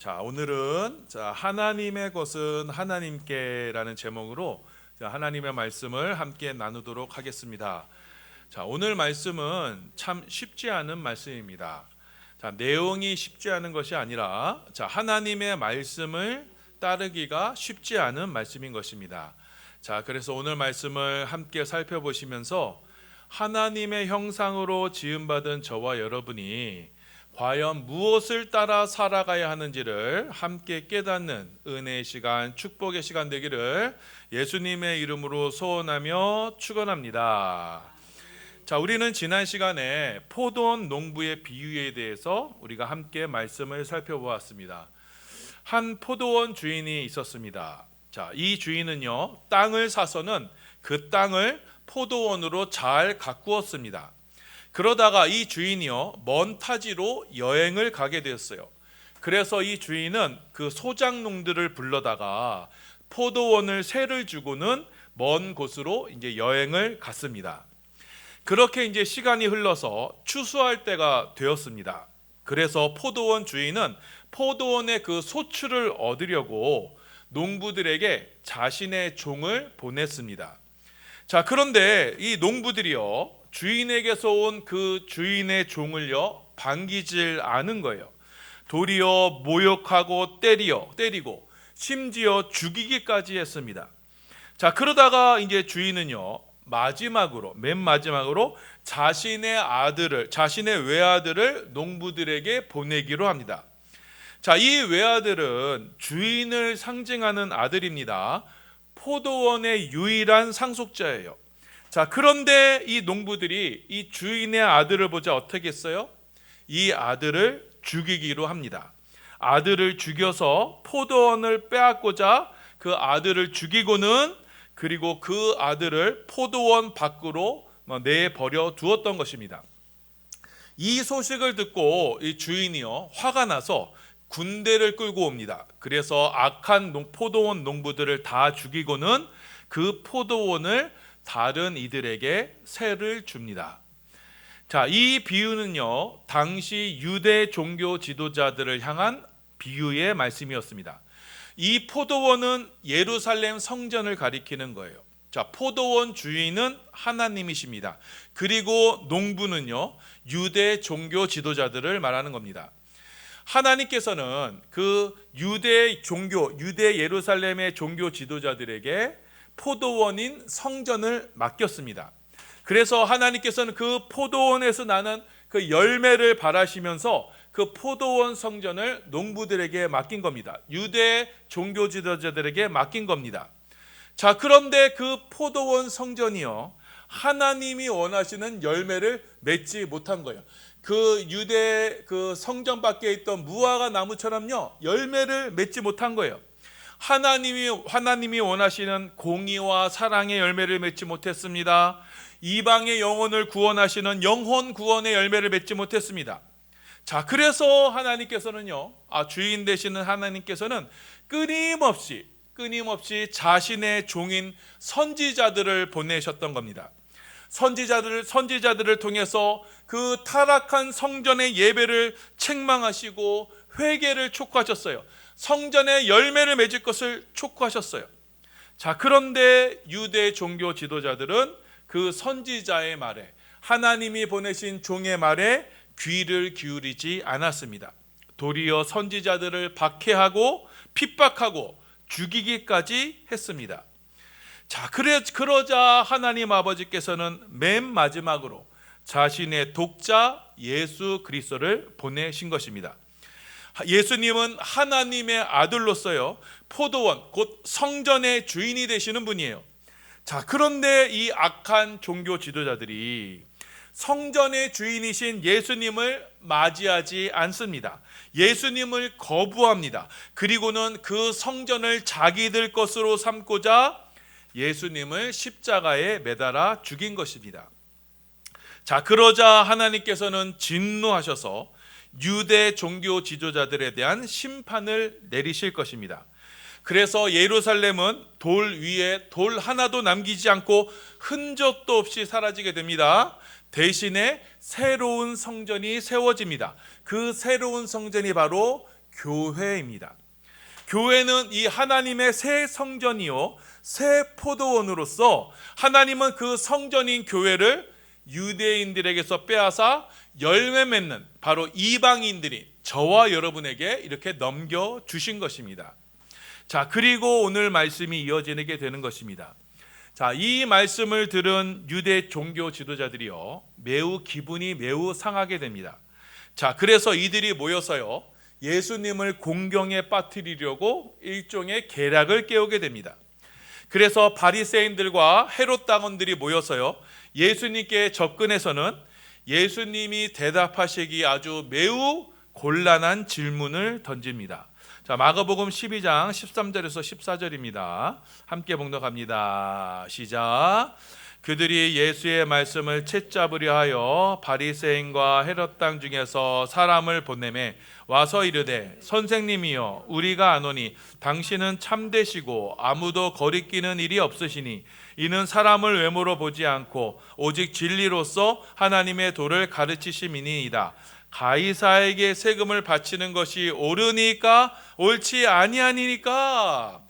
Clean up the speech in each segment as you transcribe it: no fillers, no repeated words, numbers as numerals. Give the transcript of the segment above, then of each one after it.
오늘은 하나님의 것은 하나님께라는 제목으로 하나님의 말씀을 함께 나누도록 하겠습니다. 오늘 말씀은 참 쉽지 않은 말씀입니다. 내용이 쉽지 않은 것이 아니라 하나님의 말씀을 따르기가 쉽지 않은 말씀인 것입니다. 그래서 오늘 말씀을 함께 살펴보시면서 하나님의 형상으로 지음받은 저와 여러분이 과연 무엇을 따라 살아가야 하는지를 함께 깨닫는 은혜의 시간, 축복의 시간 되기를 예수님의 이름으로 소원하며 축원합니다. 우리는 지난 시간에 포도원 농부의 비유에 대해서 우리가 함께 말씀을 살펴보았습니다. 한 포도원 주인이 있었습니다. 이 주인은요, 땅을 사서는 그 땅을 포도원으로 잘 가꾸었습니다. 그러다가 이 주인이요, 먼 타지로 여행을 가게 되었어요. 그래서 이 주인은 그 소작농들을 불러다가 포도원을 세를 주고는 먼 곳으로 이제 여행을 갔습니다. 그렇게 이제 시간이 흘러서 추수할 때가 되었습니다. 그래서 포도원 주인은 포도원의 그 소출을 얻으려고 농부들에게 자신의 종을 보냈습니다. 그런데 이 농부들이요, 주인에게서 온 그 주인의 종을요, 반기질 않은 거예요. 도리어 모욕하고 때리고 심지어 죽이기까지 했습니다. 그러다가 이제 주인은요, 맨 마지막으로 자신의 외아들을 농부들에게 보내기로 합니다. 이 외아들은 주인을 상징하는 아들입니다. 포도원의 유일한 상속자예요. 그런데 이 농부들이 이 주인의 아들을 보자 어떻게 했어요? 이 아들을 죽이기로 합니다. 아들을 죽여서 포도원을 빼앗고자 그 아들을 죽이고는 그리고 그 아들을 포도원 밖으로 내버려 두었던 것입니다. 이 소식을 듣고 이 주인이요, 화가 나서 군대를 끌고 옵니다. 그래서 악한 포도원 농부들을 다 죽이고는 그 포도원을 다른 이들에게 세를 줍니다. 이 비유는요, 당시 유대 종교 지도자들을 향한 비유의 말씀이었습니다. 이 포도원은 예루살렘 성전을 가리키는 거예요. 포도원 주인은 하나님이십니다. 그리고 농부는요, 유대 종교 지도자들을 말하는 겁니다. 하나님께서는 그 유대 예루살렘의 종교 지도자들에게 포도원인 성전을 맡겼습니다. 그래서 하나님께서는 그 포도원에서 나는 그 열매를 바라시면서 그 포도원 성전을 농부들에게 맡긴 겁니다. 유대 종교 지도자들에게 맡긴 겁니다. 그런데 그 포도원 성전이요, 하나님이 원하시는 열매를 맺지 못한 거예요. 그 유대 그 성전 밖에 있던 무화과 나무처럼요, 열매를 맺지 못한 거예요. 하나님이 원하시는 공의와 사랑의 열매를 맺지 못했습니다. 이방의 영혼을 구원하시는 영혼 구원의 열매를 맺지 못했습니다. 그래서 하나님께서는요, 주인 되시는 하나님께서는 끊임없이 자신의 종인 선지자들을 보내셨던 겁니다. 선지자들을 통해서 그 타락한 성전의 예배를 책망하시고 회개를 촉구하셨어요. 성전의 열매를 맺을 것을 촉구하셨어요. 그런데 유대 종교 지도자들은 그 선지자의 말에, 하나님이 보내신 종의 말에 귀를 기울이지 않았습니다. 도리어 선지자들을 박해하고 핍박하고 죽이기까지 했습니다. 그러자 하나님 아버지께서는 맨 마지막으로 자신의 독자 예수 그리스도를 보내신 것입니다. 예수님은 하나님의 아들로서요, 포도원 곧 성전의 주인이 되시는 분이에요. 그런데 이 악한 종교 지도자들이 성전의 주인이신 예수님을 맞이하지 않습니다. 예수님을 거부합니다. 그리고는 그 성전을 자기들 것으로 삼고자 예수님을 십자가에 매달아 죽인 것입니다. 그러자 하나님께서는 진노하셔서 유대 종교 지도자들에 대한 심판을 내리실 것입니다. 그래서 예루살렘은 돌 위에 돌 하나도 남기지 않고 흔적도 없이 사라지게 됩니다. 대신에 새로운 성전이 세워집니다. 그 새로운 성전이 바로 교회입니다. 교회는 이 하나님의 새 성전이요 새 포도원으로서 하나님은 그 성전인 교회를 유대인들에게서 빼앗아 열매 맺는 바로 이방인들이 저와 여러분에게 이렇게 넘겨주신 것입니다. 자, 그리고 오늘 말씀이 이어지게 되는 것입니다. 자, 이 말씀을 들은 유대 종교 지도자들이요 매우 기분이 매우 상하게 됩니다. 자, 그래서 이들이 모여서요 예수님을 공경에 빠뜨리려고 일종의 계략을 깨우게 됩니다. 그래서 바리새인들과 헤롯 당원들이 모여서요 예수님께 접근해서는 예수님이 대답하시기 아주 매우 곤란한 질문을 던집니다. 자, 마가복음 12장 13절에서 14절입니다. 함께 봉독합니다. 시작. 그들이 예수의 말씀을 채잡으려 하여 바리새인과 헤롯 땅 중에서 사람을 보내매 와서 이르되 선생님이여 우리가 아노니 당신은 참되시고 아무도 거리끼는 일이 없으시니 이는 사람을 외모로 보지 않고 오직 진리로서 하나님의 도를 가르치심이니이다. 가이사에게 세금을 바치는 것이 옳으니까 옳지 아니하니까.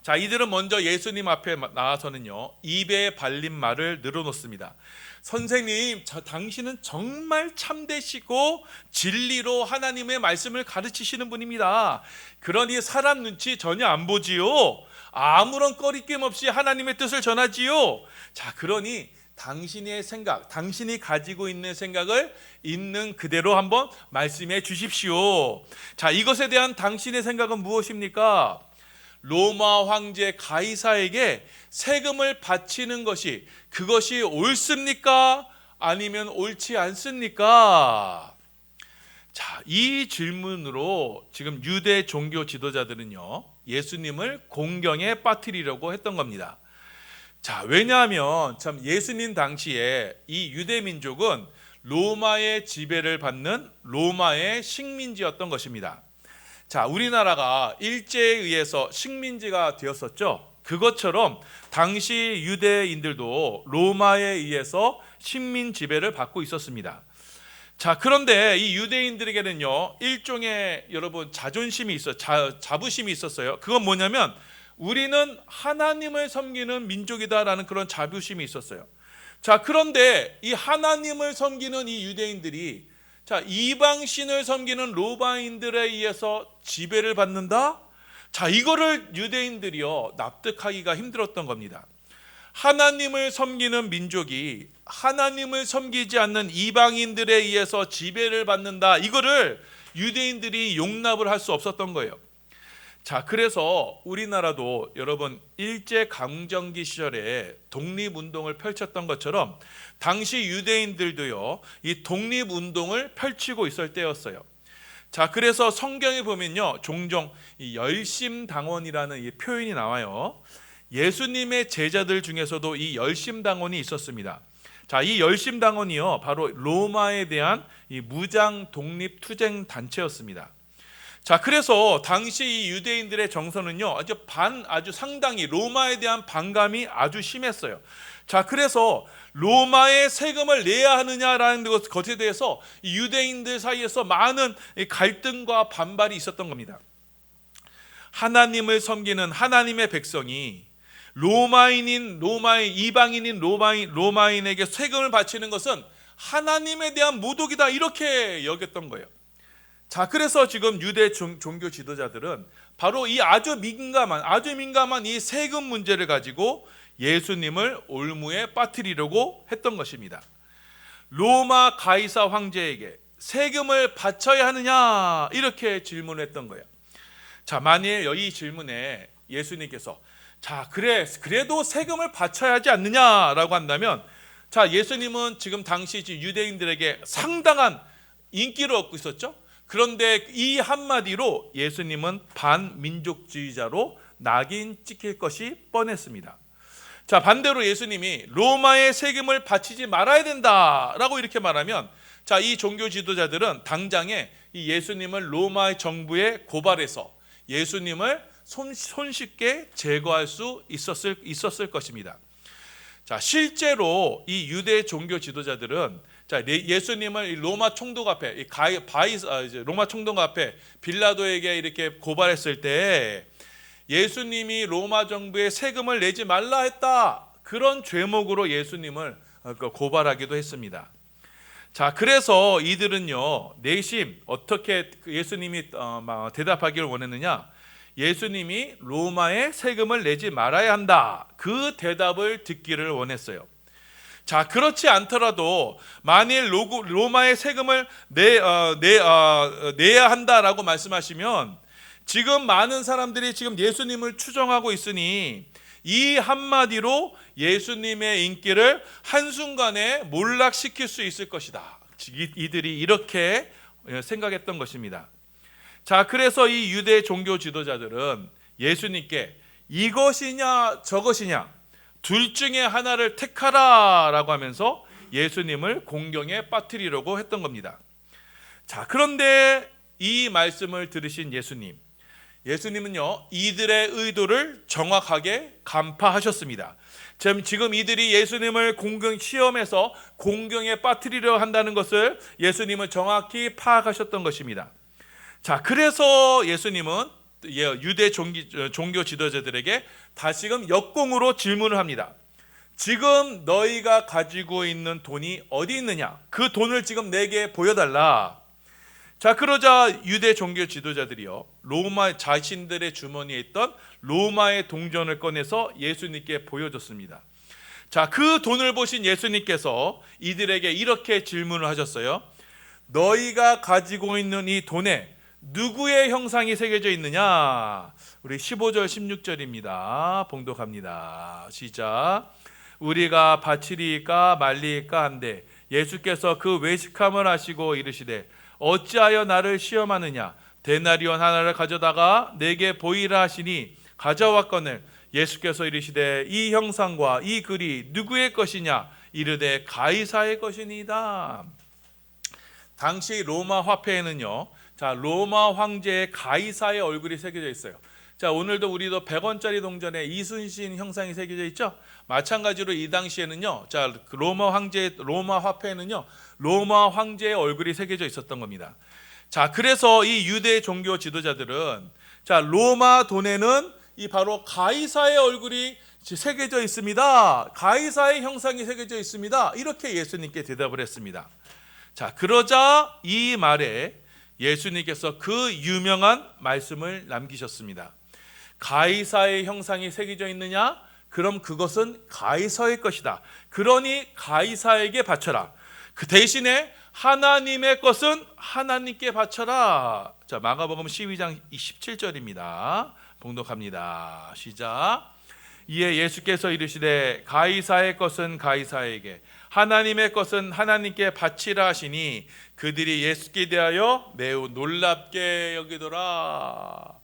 자, 이들은 먼저 예수님 앞에 나와서는요 입에 발린 말을 늘어놓습니다. 선생님, 당신은 정말 참되시고 진리로 하나님의 말씀을 가르치시는 분입니다. 그러니 사람 눈치 전혀 안 보지요. 아무런 꺼리낌 없이 하나님의 뜻을 전하지요. 자, 그러니 당신의 생각, 당신이 가지고 있는 생각을 있는 그대로 한번 말씀해 주십시오. 자, 이것에 대한 당신의 생각은 무엇입니까? 로마 황제 가이사에게 세금을 바치는 것이 그것이 옳습니까? 아니면 옳지 않습니까? 자, 이 질문으로 지금 유대 종교 지도자들은요 예수님을 공경에 빠뜨리려고 했던 겁니다. 자, 왜냐하면 참 예수님 당시에 이 유대 민족은 로마의 지배를 받는 로마의 식민지였던 것입니다. 자, 우리나라가 일제에 의해서 식민지가 되었었죠. 그것처럼 당시 유대인들도 로마에 의해서 식민 지배를 받고 있었습니다. 자, 그런데 이 유대인들에게는요 일종의 여러분 자존심이 자부심이 있었어요. 그건 뭐냐면 우리는 하나님을 섬기는 민족이다라는 그런 자부심이 있었어요. 자, 그런데 이 하나님을 섬기는 이 유대인들이 자, 이방신을 섬기는 로마인들에 의해서 지배를 받는다? 자, 이거를 유대인들이요 납득하기가 힘들었던 겁니다. 하나님을 섬기는 민족이 하나님을 섬기지 않는 이방인들에 의해서 지배를 받는다, 이거를 유대인들이 용납을 할 수 없었던 거예요. 자, 그래서 우리나라도 여러분 일제강점기 시절에 독립운동을 펼쳤던 것처럼 당시 유대인들도요 이 독립운동을 펼치고 있을 때였어요. 자, 그래서 성경에 보면요 종종 이 열심당원이라는 이 표현이 나와요. 예수님의 제자들 중에서도 이 열심당원이 있었습니다. 자, 이 열심당원이요 바로 로마에 대한 이 무장 독립 투쟁 단체였습니다. 자, 그래서 당시 이 유대인들의 정서는요 아주 상당히 로마에 대한 반감이 아주 심했어요. 자, 그래서 로마에 세금을 내야 하느냐라는 것에 대해서 이 유대인들 사이에서 많은 갈등과 반발이 있었던 겁니다. 하나님을 섬기는 하나님의 백성이 이방인인 로마인에게 세금을 바치는 것은 하나님에 대한 모독이다, 이렇게 여겼던 거예요. 자, 그래서 지금 유대 종교 지도자들은 바로 이 아주 민감한 이 세금 문제를 가지고 예수님을 올무에 빠뜨리려고 했던 것입니다. 로마 가이사 황제에게 세금을 바쳐야 하느냐, 이렇게 질문했던 거예요. 자, 만일 이 질문에 예수님께서 자, 그래도 세금을 바쳐야 하지 않느냐라고 한다면, 자, 예수님은 지금 당시 유대인들에게 상당한 인기를 얻고 있었죠. 그런데 이 한마디로 예수님은 반민족주의자로 낙인 찍힐 것이 뻔했습니다. 자, 반대로 예수님이 로마의 세금을 바치지 말아야 된다라고 이렇게 말하면, 자, 이 종교 지도자들은 당장에 이 예수님을 로마의 정부에 고발해서 예수님을 손쉽게 제거할 수 있었을 것입니다. 자, 실제로 이 유대 종교 지도자들은 예수님을 로마 총독 앞에 로마 총독 앞에 빌라도에게 이렇게 고발했을 때 예수님이 로마 정부에 세금을 내지 말라 했다, 그런 죄목으로 예수님을 고발하기도 했습니다. 자, 그래서 이들은요, 내심 어떻게 예수님이 대답하기를 원했느냐? 예수님이 로마에 세금을 내지 말아야 한다, 그 대답을 듣기를 원했어요. 자, 그렇지 않더라도 만일 로마에 세금을 내야 한다라고 말씀하시면 지금 많은 사람들이 지금 예수님을 추종하고 있으니 이 한마디로 예수님의 인기를 한순간에 몰락시킬 수 있을 것이다. 이들이 이렇게 생각했던 것입니다. 자, 그래서 이 유대 종교 지도자들은 예수님께 이것이냐 저것이냐 둘 중에 하나를 택하라 라고 하면서 예수님을 공경에 빠뜨리려고 했던 겁니다. 자, 그런데 이 말씀을 들으신 예수님은요, 이들의 의도를 정확하게 간파하셨습니다. 지금 이들이 예수님을 시험해서 공경에 빠뜨리려 한다는 것을 예수님은 정확히 파악하셨던 것입니다. 자, 그래서 예수님은 유대 종교 지도자들에게 다시금 역공으로 질문을 합니다. 지금 너희가 가지고 있는 돈이 어디 있느냐? 그 돈을 지금 내게 보여달라. 자, 그러자 유대 종교 지도자들이요, 자신들의 주머니에 있던 로마의 동전을 꺼내서 예수님께 보여줬습니다. 자, 그 돈을 보신 예수님께서 이들에게 이렇게 질문을 하셨어요. 너희가 가지고 있는 이 돈에 누구의 형상이 새겨져 있느냐? 우리 15절 16절입니다. 봉독합니다. 시작. 우리가 바치리이까 말리이까 한데 예수께서 그 외식함을 하시고 이르시되 어찌하여 나를 시험하느냐? 데나리온 하나를 가져다가 내게 보이라 하시니 가져왔거늘 예수께서 이르시되 이 형상과 이 글이 누구의 것이냐? 이르되 가이사의 것이니이다. 당시 로마 화폐에는요, 자, 로마 황제의 가이사의 얼굴이 새겨져 있어요. 자, 오늘도 우리도 100원짜리 동전에 이순신 형상이 새겨져 있죠. 마찬가지로 이 당시에는요, 자, 로마 화폐에는요, 로마 황제의 얼굴이 새겨져 있었던 겁니다. 자, 그래서 이 유대 종교 지도자들은, 자, 로마 돈에는 이 바로 가이사의 얼굴이 새겨져 있습니다. 가이사의 형상이 새겨져 있습니다. 이렇게 예수님께 대답을 했습니다. 자, 그러자 이 말에 예수님께서 그 유명한 말씀을 남기셨습니다. 가이사의 형상이 새겨져 있느냐? 그럼 그것은 가이사의 것이다. 그러니 가이사에게 바쳐라. 그 대신에 하나님의 것은 하나님께 바쳐라. 자, 마가복음 12장 17절입니다. 봉독합니다. 시작. 이에 예수께서 이르시되 가이사의 것은 가이사에게, 하나님의 것은 하나님께 바치라 하시니 그들이 예수께 대하여 매우 놀랍게 여기더라.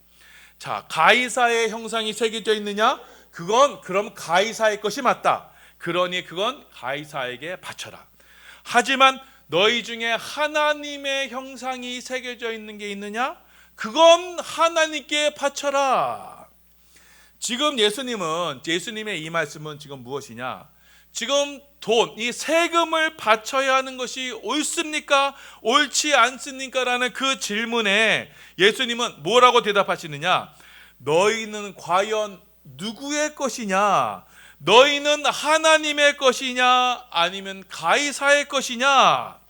자, 가이사의 형상이 새겨져 있느냐? 그럼 가이사의 것이 맞다. 그러니 그건 가이사에게 바쳐라. 하지만 너희 중에 하나님의 형상이 새겨져 있는 게 있느냐? 그건 하나님께 바쳐라. 지금 예수님의 이 말씀은 지금 무엇이냐? 지금 이 세금을 바쳐야 하는 것이 옳습니까? 옳지 않습니까? 라는 그 질문에 예수님은 뭐라고 대답하시느냐? 너희는 과연 누구의 것이냐? 너희는 하나님의 것이냐? 아니면 가이사의 것이냐?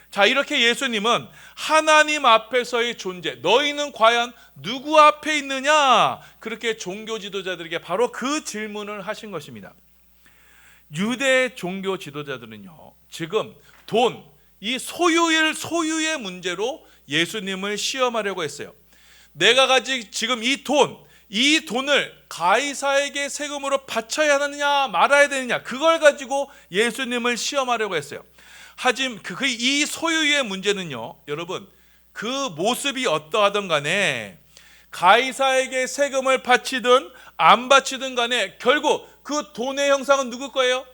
자, 이렇게 예수님은 하나님 앞에서의 존재, 너희는 과연 누구 앞에 있느냐? 그렇게 종교 지도자들에게 바로 그 질문을 하신 것입니다. 유대 종교 지도자들은요, 지금 이 소유의 문제로 예수님을 시험하려고 했어요. 내가 가진 지금 이 돈을 가이사에게 세금으로 바쳐야 하느냐 말아야 되느냐, 그걸 가지고 예수님을 시험하려고 했어요. 하지만 이 소유의 문제는요, 여러분, 그 모습이 어떠하든 간에 가이사에게 세금을 바치든 안 바치든 간에 결국 그 돈의 형상은 누구 거예요?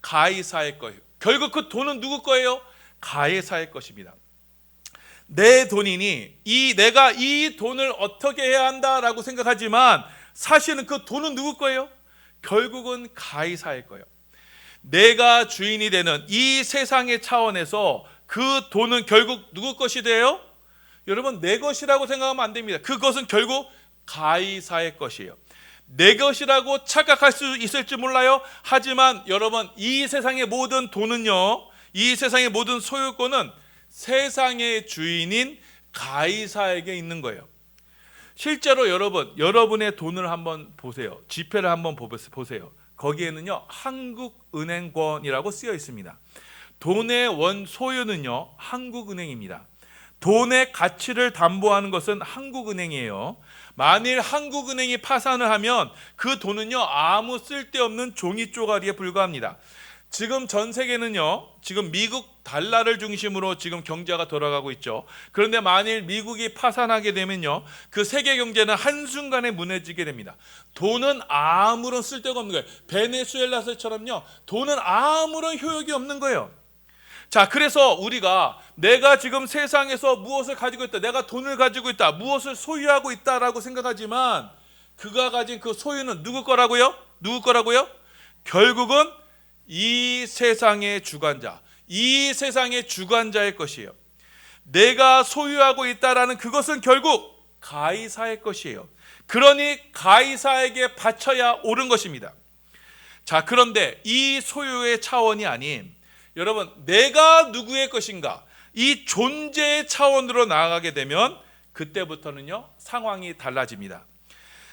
가이사의 거예요. 결국 그 돈은 누구 거예요? 가이사의 것입니다. 내 돈이니 내가 이 돈을 어떻게 해야 한다라고 생각하지만 사실은 그 돈은 누구 거예요? 결국은 가이사의 거예요. 내가 주인이 되는 이 세상의 차원에서 그 돈은 결국 누구 것이 돼요? 여러분, 내 것이라고 생각하면 안 됩니다. 그것은 결국 가이사의 것이에요. 내 것이라고 착각할 수 있을지 몰라요. 하지만 여러분, 이 세상의 모든 돈은요, 이 세상의 모든 소유권은 세상의 주인인 가이사에게 있는 거예요. 실제로 여러분의 돈을 한번 보세요. 지폐를 한번 보세요. 거기에는요, 한국은행권이라고 쓰여 있습니다. 돈의 원 소유는요, 한국은행입니다. 돈의 가치를 담보하는 것은 한국은행이에요. 만일 한국은행이 파산을 하면 그 돈은요, 아무 쓸데없는 종이 쪼가리에 불과합니다. 지금 전 세계는요, 지금 미국 달러를 중심으로 지금 경제가 돌아가고 있죠. 그런데 만일 미국이 파산하게 되면요, 그 세계 경제는 한순간에 무너지게 됩니다. 돈은 아무런 쓸데가 없는 거예요. 베네수엘라처럼요, 돈은 아무런 효력이 없는 거예요. 자, 그래서 우리가 내가 지금 세상에서 무엇을 가지고 있다, 내가 돈을 가지고 있다, 무엇을 소유하고 있다라고 생각하지만 그가 가진 그 소유는 누구 거라고요? 누구 거라고요? 결국은 이 세상의 주관자, 이 세상의 주관자의 것이에요. 내가 소유하고 있다라는 그것은 결국 가이사의 것이에요. 그러니 가이사에게 바쳐야 옳은 것입니다. 자, 그런데 이 소유의 차원이 아닌, 여러분, 내가 누구의 것인가, 이 존재의 차원으로 나아가게 되면 그때부터는요, 상황이 달라집니다.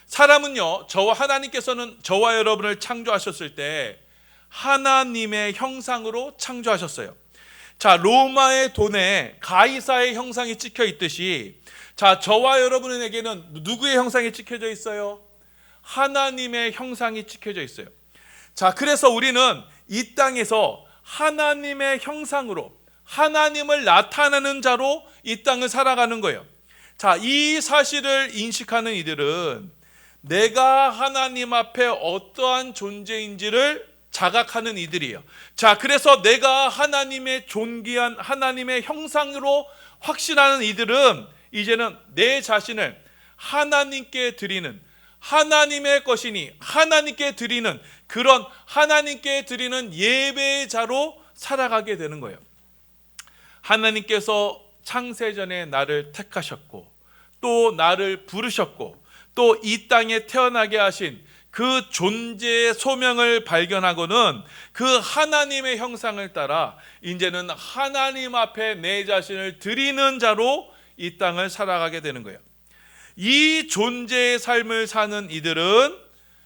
사람은요, 하나님께서는 저와 여러분을 창조하셨을 때 하나님의 형상으로 창조하셨어요. 자, 로마의 돈에 가이사의 형상이 찍혀 있듯이, 자, 저와 여러분에게는 누구의 형상이 찍혀져 있어요? 하나님의 형상이 찍혀져 있어요. 자, 그래서 우리는 이 땅에서 하나님의 형상으로, 하나님을 나타내는 자로 이 땅을 살아가는 거예요. 자, 이 사실을 인식하는 이들은 내가 하나님 앞에 어떠한 존재인지를 자각하는 이들이에요. 자, 그래서 내가 하나님의 존귀한 하나님의 형상으로 확신하는 이들은 이제는 내 자신을 하나님께 드리는, 하나님의 것이니 하나님께 드리는, 그런 하나님께 드리는 예배의 자로 살아가게 되는 거예요. 하나님께서 창세전에 나를 택하셨고, 또 나를 부르셨고, 또 이 땅에 태어나게 하신 그 존재의 소명을 발견하고는 그 하나님의 형상을 따라 이제는 하나님 앞에 내 자신을 드리는 자로 이 땅을 살아가게 되는 거예요. 이 존재의 삶을 사는 이들은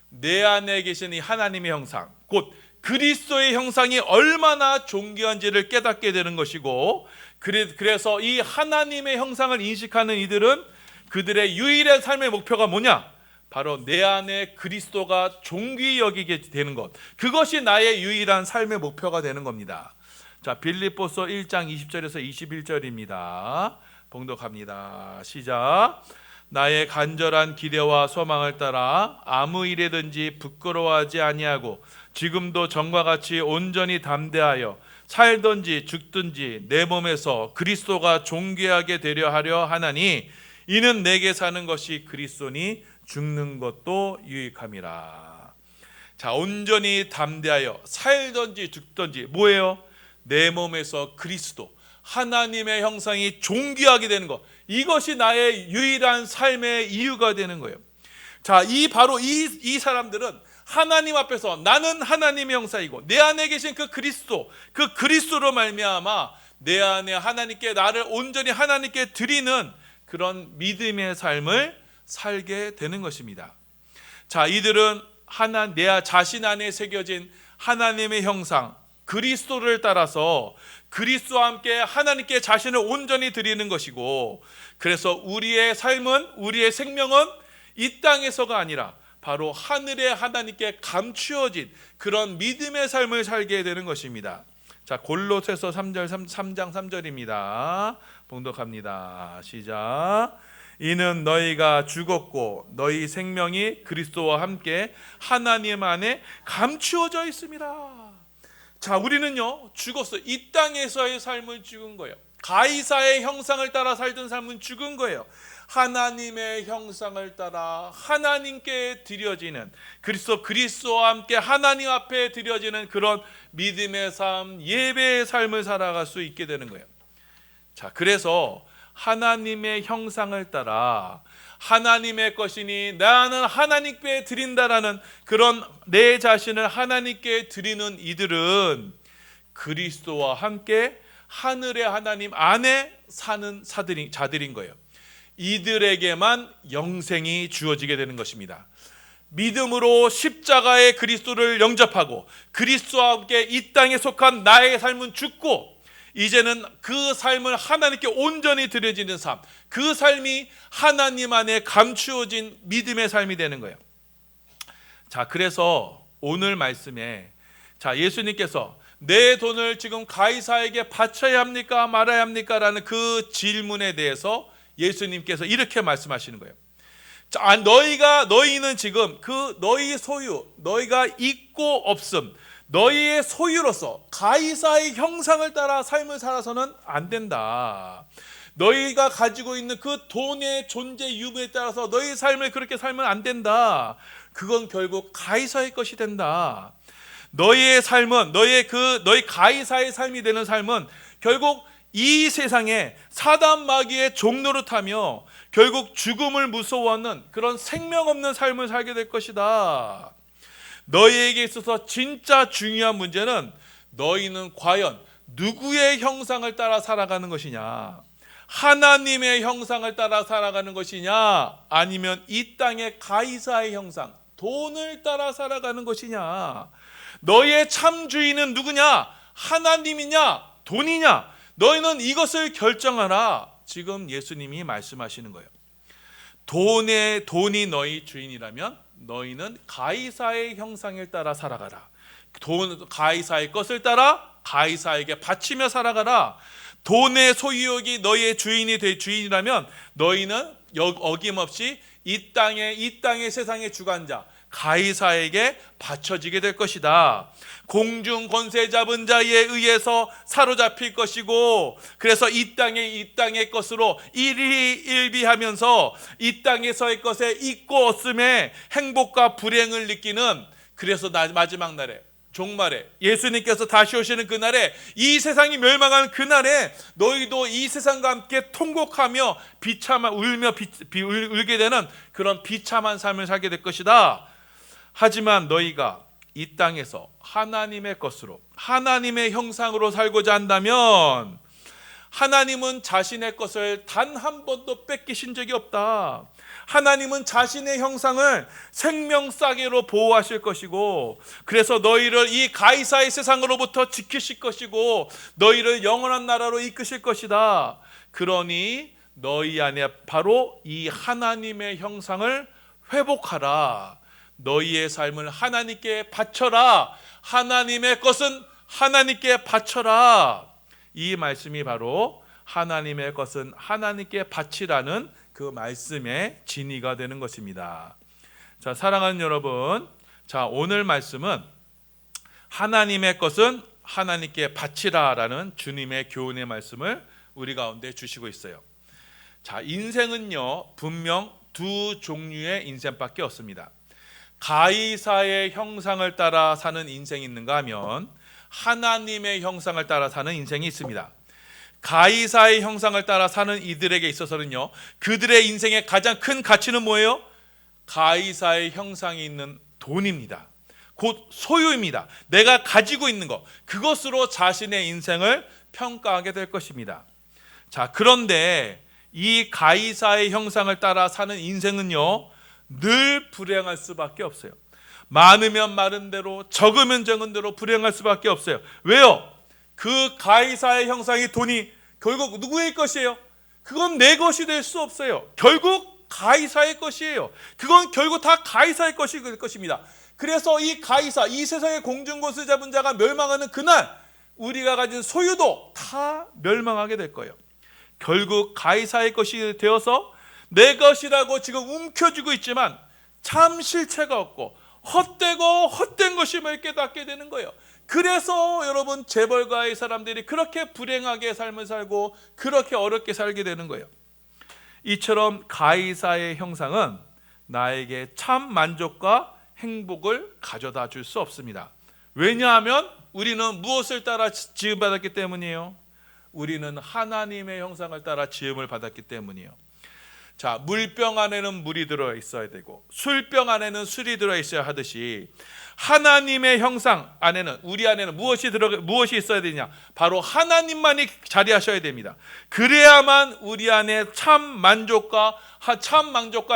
내 안에 계신 이 하나님의 형상, 곧 그리스도의 형상이 얼마나 존귀한지를 깨닫게 되는 것이고, 그래서 이 하나님의 형상을 인식하는 이들은 그들의 유일한 삶의 목표가 뭐냐? 바로 내 안에 그리스도가 존귀히 여기게 되는 것, 그것이 나의 유일한 삶의 목표가 되는 겁니다. 자, 빌립보서 1장 20절에서 21절입니다. 봉독합니다. 시작. 나의 간절한 기대와 소망을 따라 아무 일에든지 부끄러워하지 아니하고 지금도 전과 같이 온전히 담대하여 살든지 죽든지 내 몸에서 그리스도가 존귀하게 되려 하려 하나니 이는 내게 사는 것이 그리스도니 죽는 것도 유익함이라. 자, 온전히 담대하여 살든지 죽든지 뭐예요? 내 몸에서 그리스도, 하나님의 형상이 존귀하게 되는 것, 이것이 나의 유일한 삶의 이유가 되는 거예요. 자, 바로 이 사람들은 하나님 앞에서 나는 하나님의 형상이고 내 안에 계신 그 그리스도로 말미암아 내 안에 하나님께, 나를 온전히 하나님께 드리는 그런 믿음의 삶을 살게 되는 것입니다. 자, 이들은 내 자신 안에 새겨진 하나님의 형상 그리스도를 따라서 그리스도와 함께 하나님께 자신을 온전히 드리는 것이고, 그래서 우리의 삶은, 우리의 생명은 이 땅에서가 아니라 바로 하늘의 하나님께 감추어진 그런 믿음의 삶을 살게 되는 것입니다. 자, 골로새서 3장 3절입니다. 봉독합니다. 시작. 이는 너희가 죽었고 너희 생명이 그리스도와 함께 하나님 안에 감추어져 있습니다. 자, 우리는요 죽었어요. 이 땅에서의 삶을 죽은 거예요. 가이사의 형상을 따라 살던 삶은 죽은 거예요. 하나님의 형상을 따라 하나님께 드려지는, 그리스도와 함께 하나님 앞에 드려지는 그런 믿음의 삶, 예배의 삶을 살아갈 수 있게 되는 거예요. 자, 그래서 하나님의 형상을 따라 하나님의 것이니 나는 하나님께 드린다라는 그런 내 자신을 하나님께 드리는 이들은 그리스도와 함께 하늘의 하나님 안에 사는 자들인 거예요. 이들에게만 영생이 주어지게 되는 것입니다. 믿음으로 십자가의 그리스도를 영접하고 그리스도와 함께 이 땅에 속한 나의 삶은 죽고 이제는 그 삶을 하나님께 온전히 드려지는 삶, 그 삶이 하나님 안에 감추어진 믿음의 삶이 되는 거예요. 자, 그래서 오늘 말씀에 예수님께서 내 돈을 지금 가이사에게 바쳐야 합니까 말아야 합니까 라는 그 질문에 대해서 예수님께서 이렇게 말씀하시는 거예요. 자, 너희는 지금 그 너희 소유, 너희가 있고 없음, 너희의 소유로서 가이사의 형상을 따라 삶을 살아서는 안 된다. 너희가 가지고 있는 그 돈의 존재 유무에 따라서 너희 삶을 그렇게 살면 안 된다. 그건 결국 가이사의 것이 된다. 너희의 삶은 너희 가이사의 삶이 되는 삶은 결국 이 세상에 사단 마귀의 종로를 타며 결국 죽음을 무서워하는 그런 생명 없는 삶을 살게 될 것이다. 너희에게 있어서 진짜 중요한 문제는 너희는 과연 누구의 형상을 따라 살아가는 것이냐, 하나님의 형상을 따라 살아가는 것이냐, 아니면 이 땅의 가이사의 형상, 돈을 따라 살아가는 것이냐. 너희의 참 주인은 누구냐? 하나님이냐 돈이냐? 너희는 이것을 결정하라. 지금 예수님이 말씀하시는 거예요. 돈이 너희 주인이라면 너희는 가이사의 형상을 따라 살아가라. 가이사의 것을 따라 가이사에게 바치며 살아가라. 돈의 소유욕이 너희의 주인이라면 너희는 어김없이 이 땅의 세상의 주관자 가이사에게 바쳐지게 될 것이다. 공중 권세 잡은 자에 의해서 사로잡힐 것이고, 그래서 이 땅의 것으로 일희일비하면서 이 땅에서의 것에 있고 없음에 행복과 불행을 느끼는, 그래서 마지막 날에 종말에 예수님께서 다시 오시는 그날에, 이 세상이 멸망하는 그날에 너희도 이 세상과 함께 통곡하며 울게 되는 그런 비참한 삶을 살게 될 것이다. 하지만 너희가 이 땅에서 하나님의 것으로 하나님의 형상으로 살고자 한다면 하나님은 자신의 것을 단 한 번도 뺏기신 적이 없다. 하나님은 자신의 형상을 생명싸개로 보호하실 것이고, 그래서 너희를 이 가이사의 세상으로부터 지키실 것이고 너희를 영원한 나라로 이끄실 것이다. 그러니 너희 안에 바로 이 하나님의 형상을 회복하라. 너희의 삶을 하나님께 바쳐라. 하나님의 것은 하나님께 바쳐라. 이 말씀이 바로 하나님의 것은 하나님께 바치라는 그 말씀의 진의가 되는 것입니다. 자, 사랑하는 여러분, 오늘 말씀은 하나님의 것은 하나님께 바치라라는 주님의 교훈의 말씀을 우리 가운데 주시고 있어요. 자, 인생은요 분명 두 종류의 인생밖에 없습니다. 가이사의 형상을 따라 사는 인생이 있는가 하면 하나님의 형상을 따라 사는 인생이 있습니다. 가이사의 형상을 따라 사는 이들에게 있어서는요, 그들의 인생의 가장 큰 가치는 뭐예요? 가이사의 형상이 있는 돈입니다. 곧 소유입니다. 내가 가지고 있는 것, 그것으로 자신의 인생을 평가하게 될 것입니다. 자, 그런데 이 가이사의 형상을 따라 사는 인생은요 늘 불행할 수밖에 없어요. 많으면 많은 대로, 적으면 적은 대로 불행할 수밖에 없어요. 왜요? 그 가이사의 형상이 돈이 결국 누구의 것이에요? 그건 내 것이 될 수 없어요. 결국 가이사의 것이에요. 그건 결국 다 가이사의 것입니다. 그래서 이 가이사, 이 세상의 공중권세 잡은 자가 멸망하는 그날 우리가 가진 소유도 다 멸망하게 될 거예요. 결국 가이사의 것이 되어서 내 것이라고 지금 움켜쥐고 있지만 참 실체가 없고 헛되고 헛된 것임을 깨닫게 되는 거예요. 그래서 여러분 재벌가의 사람들이 그렇게 불행하게 삶을 살고 그렇게 어렵게 살게 되는 거예요. 이처럼 가이사의 형상은 나에게 참 만족과 행복을 가져다 줄 수 없습니다. 왜냐하면 우리는 무엇을 따라 지음받았기 때문이에요? 우리는 하나님의 형상을 따라 지음을 받았기 때문이에요. 자, 물병 안에는 물이 들어 있어야 되고 술병 안에는 술이 들어 있어야 하듯이 하나님의 형상 안에는, 우리 안에는 무엇이 있어야 되냐? 바로 하나님만이 자리하셔야 됩니다. 그래야만 우리 안에 참 만족과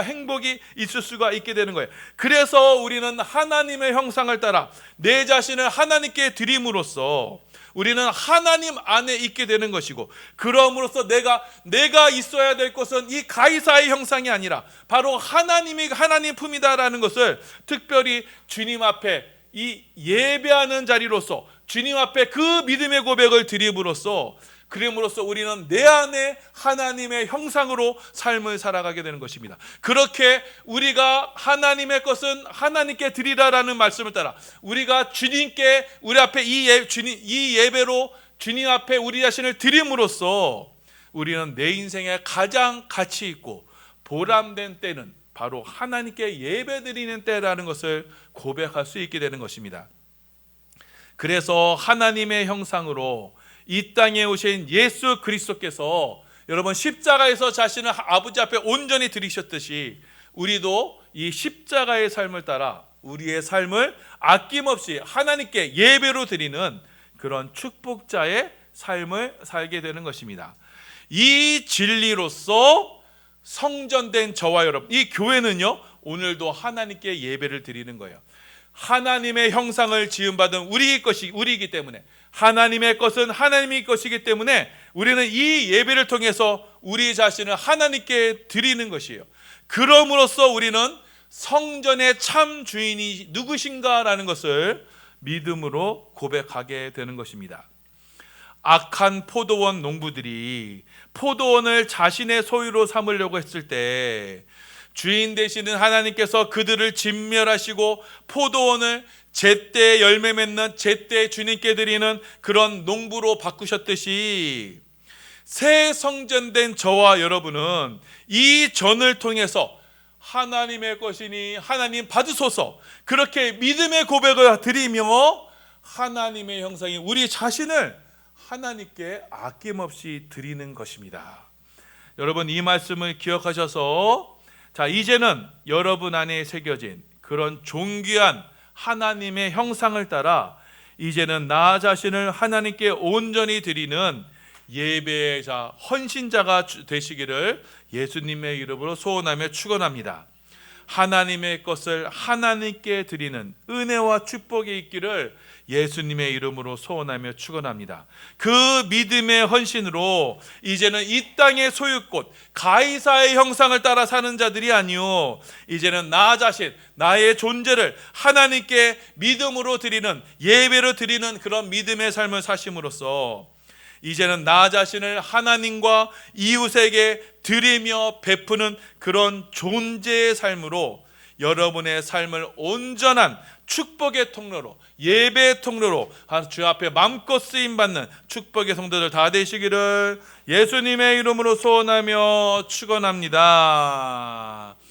행복이 있을 수가 있게 되는 거예요. 그래서 우리는 하나님의 형상을 따라 내 자신을 하나님께 드림으로써 우리는 하나님 안에 있게 되는 것이고, 그럼으로써 내가 있어야 될 것은 이 가이사의 형상이 아니라 바로 하나님 품이다라는 것을 특별히 주님 앞에 이 예배하는 자리로서 주님 앞에 그 믿음의 고백을 드림으로써, 그림으로써 우리는 내 안에 하나님의 형상으로 삶을 살아가게 되는 것입니다. 그렇게 우리가 하나님의 것은 하나님께 드리라라는 말씀을 따라 우리가 주님께 우리 앞에 이 예배로 주님 앞에 우리 자신을 드림으로써 우리는 내 인생에 가장 가치 있고 보람된 때는 바로 하나님께 예배드리는 때라는 것을 고백할 수 있게 되는 것입니다. 그래서 하나님의 형상으로 이 땅에 오신 예수 그리스도께서 여러분 십자가에서 자신을 아버지 앞에 온전히 드리셨듯이 우리도 이 십자가의 삶을 따라 우리의 삶을 아낌없이 하나님께 예배로 드리는 그런 축복자의 삶을 살게 되는 것입니다. 이 진리로서 성전된 저와 여러분, 이 교회는요 오늘도 하나님께 예배를 드리는 거예요. 하나님의 형상을 지음받은 우리이기 때문에, 하나님의 것은 하나님의 것이기 때문에 우리는 이 예배를 통해서 우리 자신을 하나님께 드리는 것이에요. 그럼으로써 우리는 성전의 참 주인이 누구신가라는 것을 믿음으로 고백하게 되는 것입니다. 악한 포도원 농부들이 포도원을 자신의 소유로 삼으려고 했을 때 주인 되시는 하나님께서 그들을 진멸하시고 포도원을 제때 열매 맺는 제때 주님께 드리는 그런 농부로 바꾸셨듯이 새 성전된 저와 여러분은 이 전을 통해서 하나님의 것이니 하나님 받으소서, 그렇게 믿음의 고백을 드리며 하나님의 형상인 우리 자신을 하나님께 아낌없이 드리는 것입니다. 여러분, 이 말씀을 기억하셔서 자, 이제는 여러분 안에 새겨진 그런 존귀한 하나님의 형상을 따라 이제는 나 자신을 하나님께 온전히 드리는 예배자, 헌신자가 되시기를 예수님의 이름으로 소원하며 축원합니다. 하나님의 것을 하나님께 드리는 은혜와 축복이 있기를 예수님의 이름으로 소원하며 축원합니다. 그 믿음의 헌신으로 이제는 이 땅의 소유꽃 가이사의 형상을 따라 사는 자들이 아니요, 이제는 나 자신, 나의 존재를 하나님께 믿음으로 드리는, 예배로 드리는 그런 믿음의 삶을 사심으로써 이제는 나 자신을 하나님과 이웃에게 드리며 베푸는 그런 존재의 삶으로 여러분의 삶을 온전한 축복의 통로로, 예배의 통로로 주 앞에 마음껏 쓰임받는 축복의 성도들 다 되시기를 예수님의 이름으로 소원하며 축원합니다.